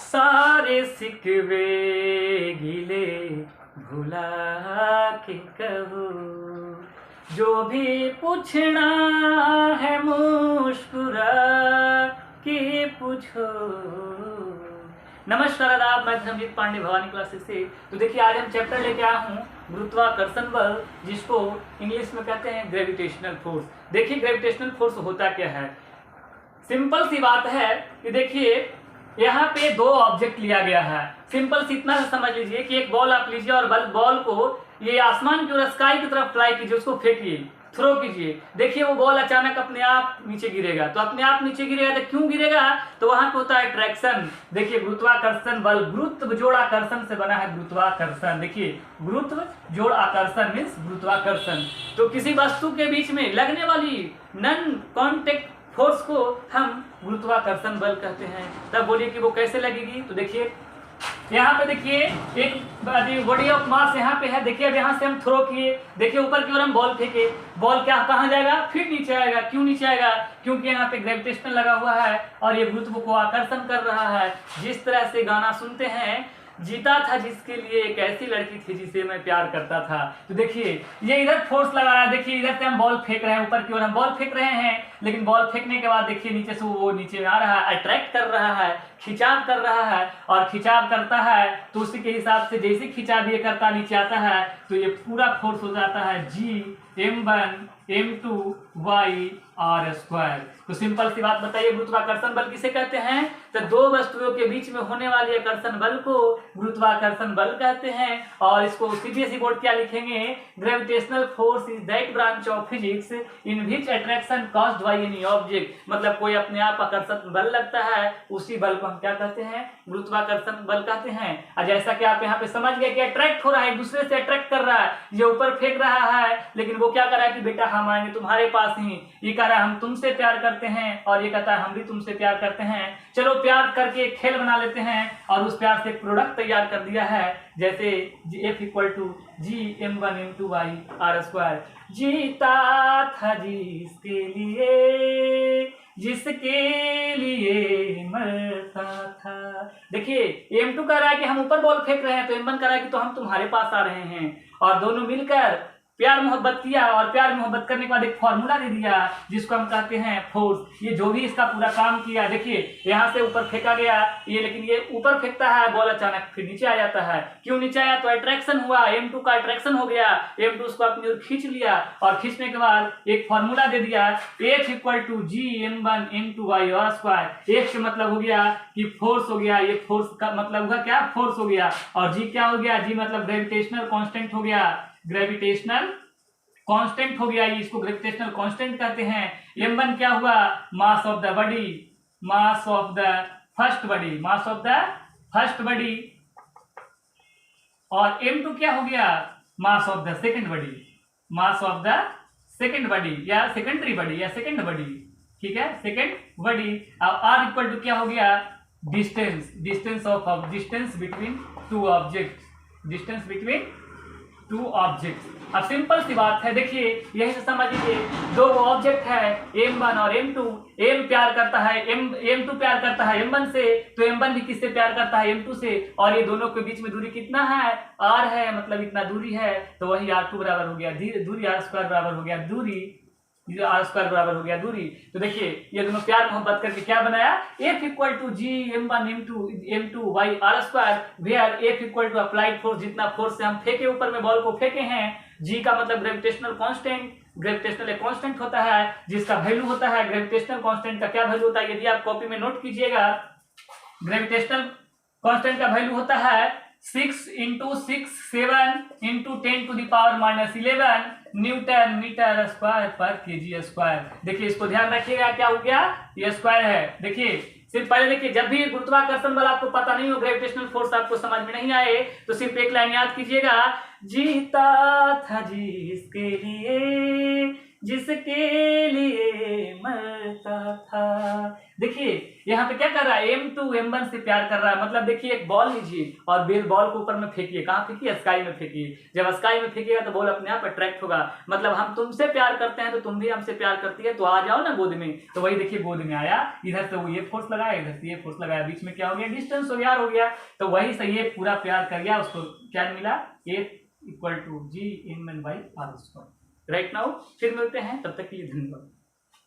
सारे सिकवे गिले भुला के कहो, जो भी पूछना है मुस्कुरा के पूछो। नमस्कार आदाब, मैं धर्मजीत पांडे भवानी क्लासेस से। तो देखिए आज हम चैप्टर लेके आया हूँ गुरुत्वाकर्षण बल, जिसको इंग्लिश में कहते हैं ग्रेविटेशनल फोर्स। देखिए ग्रेविटेशनल फोर्स होता क्या है। सिंपल सी बात है कि देखिए यहाँ पे दो ऑब्जेक्ट लिया गया है। सिंपल सी इतना समझ लीजिए कि एक बॉल आप लीजिए और बॉल को ये आसमान की ओर स्काई की तरफ फ्लाई कीजिए, उसको फेंकिए, थ्रो कीजिए। देखिए वो बॉल अचानक अपने आप नीचे गिरेगा। तो अपने आप नीचे गिरेगा तो क्यों गिरेगा? तो वहां पे होता है ट्रैक्शन। देखिए गुरुत्वाकर्षण बल गुरुत्व जोड़ आकर्षण से बना है गुरुत्वाकर्षण। देखिए गुरुत्व जोड़ आकर्षण मीन्स गुरुत्वाकर्षण। तो किसी वस्तु के बीच में लगने वाली नॉन कॉन्टेक्ट फोर्स को हम गुरुत्वाकर्षण बल कहते हैं। तब बोलिए कि वो कैसे लगेगी। तो देखिए यहाँ पे देखिए एक बॉडी ऑफ मास यहाँ पे है। देखिए अब यहाँ से हम थ्रो किए, देखिए ऊपर की ओर हम बॉल फेंके, बॉल क्या कहाँ जाएगा? फिर नीचे आएगा। क्यों नीचे आएगा? क्योंकि यहाँ पे ग्रेविटेशन लगा हुआ है और ये गुरुत्व को आकर्षण कर रहा है। जिस तरह से गाना सुनते हैं, जीता था जिसके लिए एक ऐसी लड़की थी जिसे मैं प्यार करता था। तो देखिए ये इधर फोर्स लगा रहा है। देखिए इधर से हम बॉल फेंक रहे हैं, ऊपर की ओर हम बॉल फेंक रहे हैं, लेकिन बॉल फेंकने के बाद देखिए नीचे से वो नीचे में आ रहा है, अट्रैक्ट कर रहा है, खिंचाव कर रहा है। और खिंचाव करता है तो उसी के हिसाब से जैसे खिंचाव ये करता नीचे आता है तो ये पूरा फोर्स हो जाता है G(m1m2y)r²। तो सिंपल सी बात बताइए गुरुत्वाकर्षण बल किसे कहते हैं? तो दो वस्तुओं के बीच में होने वाली आकर्षण बल को गुरुत्वाकर्षण बल कहते हैं। और इसको सीबीएसई बोर्ड क्या लिखेंगे? Gravitational force is that branch of physics in which attraction caused by any object. मतलब कोई अपने आप आकर्षण बल लगता है, उसी बल को हम क्या कहते हैं? गुरुत्वाकर्षण बल कहते हैं। और जैसा कि आप यहाँ पे समझ गए कि अट्रैक्ट हो रहा है, एक दूसरे से अट्रैक्ट कर रहा है, ये ऊपर फेंक रहा है, लेकिन वो क्या कर रहा है कि बेटा हम आएंगे तुम्हारे पास ही। ये कह रहा है हम तुमसे प्यार करते हैं और ये कहता है हम भी तुमसे प्यार करते हैं। चलो प्यार करके एक खेल बना लेते हैं और उस प्यार से एक प्रोडक्ट तैयार कर दिया है, जैसे F=G(m1m2y)r²। जीता था जिसके लिए मरता था। देखिए M2 कह रहा है कि हम ऊपर बॉल फेंक रहे हैं, तो M1 कह रहा है कि तो हम तुम्हारे पास आ रहे हैं। और दोनों मिलकर प्यार मोहब्बत किया और प्यार मोहब्बत करने के बाद एक फॉर्मूला दे दिया जिसको हम कहते हैं फोर्स। ये जो भी इसका पूरा काम किया, देखिए यहाँ से ऊपर फेंका गया ये, लेकिन ये ऊपर फेंकता है बॉल, अचानक फिर नीचे आ जाता है। क्यों नीचे आया? तो अट्रैक्शन हुआ, M2 का अट्रैक्शन हो गया, M2 उसको अपनी ओर खींच लिया और खींचने के बाद एक फॉर्मूला दे दिया F=G(m1m2y)r²। F का मतलब हो गया कि फोर्स हो गया, ये फोर्स का मतलब हुआ क्या? फोर्स हो गया। और G क्या हो गया? G मतलब ग्रेविटेशनल कांस्टेंट हो गया, ग्रेविटेशनल कांस्टेंट हो गया, ये इसको ग्रेविटेशनल कांस्टेंट कहते हैं। M1 क्या हुआ? Mass of the body, mass of the first body, mass of the first body. और M2 क्या हो गया? Mass of the second body, mass of the second body या सेकेंडरी बॉडी या सेकंड बॉडी, ठीक है, सेकंड बॉडी। अब R क्या हो गया? Distance, distance between two object, distance between two object. अब सिंपल सी बात है, देखिए यही से समझ लीजिए दो ऑब्जेक्ट है M1 और M2। M प्यार करता है M2 प्यार करता है M1 से, तो M1 भी किससे प्यार करता है? M2 से। और ये दोनों के बीच में दूरी कितना है? R है, मतलब इतना दूरी है। तो वही R2 बराबर हो गया दूरी, R² बराबर हो गया दूरी, R² बराबर हो गया दूरी। तो देखिए ये दोनों प्यार मोहब्बत करके क्या बनाया? F=G(m1m2y)r², where F= applied force. जितना फोर्स से हम फेंके ऊपर में बॉल को फेंके हैं। G का मतलब ग्रेविटेशनल कांस्टेंट, ग्रेविटेशनल एक कांस्टेंट होता है जिसका वैल्यू होता है, ग्रेविटेशनल कांस्टेंट का क्या वैल्यू होता है? यदि आप कॉपी में नोट कीजिएगा, ग्रेविटेशनल कांस्टेंट का वैल्यू होता है 6 × 6 7 × 10⁻11 न्यूटन मीटर स्क्वायर पर kg स्क्वायर। देखिए इसको ध्यान रखिएगा, क्या हो गया? ये स्क्वायर है। देखिए सिर्फ पहले देखिए, जब भी गुरुत्वाकर्षण बल आपको पता नहीं हो, ग्रेविटेशनल फोर्स आपको समझ में नहीं आए, तो सिर्फ एक लाइन याद कीजिएगा, जीता था जिसके लिए, जिसके लिए मरता था। देखिए यहाँ पे क्या कर रहा है, M2 M1 से प्यार कर रहा है। मतलब देखिए एक बॉल लीजिए और बॉल को ऊपर में फेंकिए। कहाँ फेंकिए? स्काई में फेंकिए। जब स्काई में फेंकिएगा तो बॉल अपने आप अट्रैक्ट होगा। मतलब हम तुमसे प्यार करते हैं तो तुम भी हमसे प्यार करती है, तो आ जाओ ना गोद में। तो वही देखिए गोद में आया, इधर से वो ये फोर्स लगाया, इधर से ये फोर्स लगाया, बीच में क्या हो गया? डिस्टेंस हो गया। तो वही सही है, पूरा प्यार कर गया, उसको क्या मिला? A = G (m n/r²). Right now फिर मिलते हैं, तब तक के लिए धन्यवाद।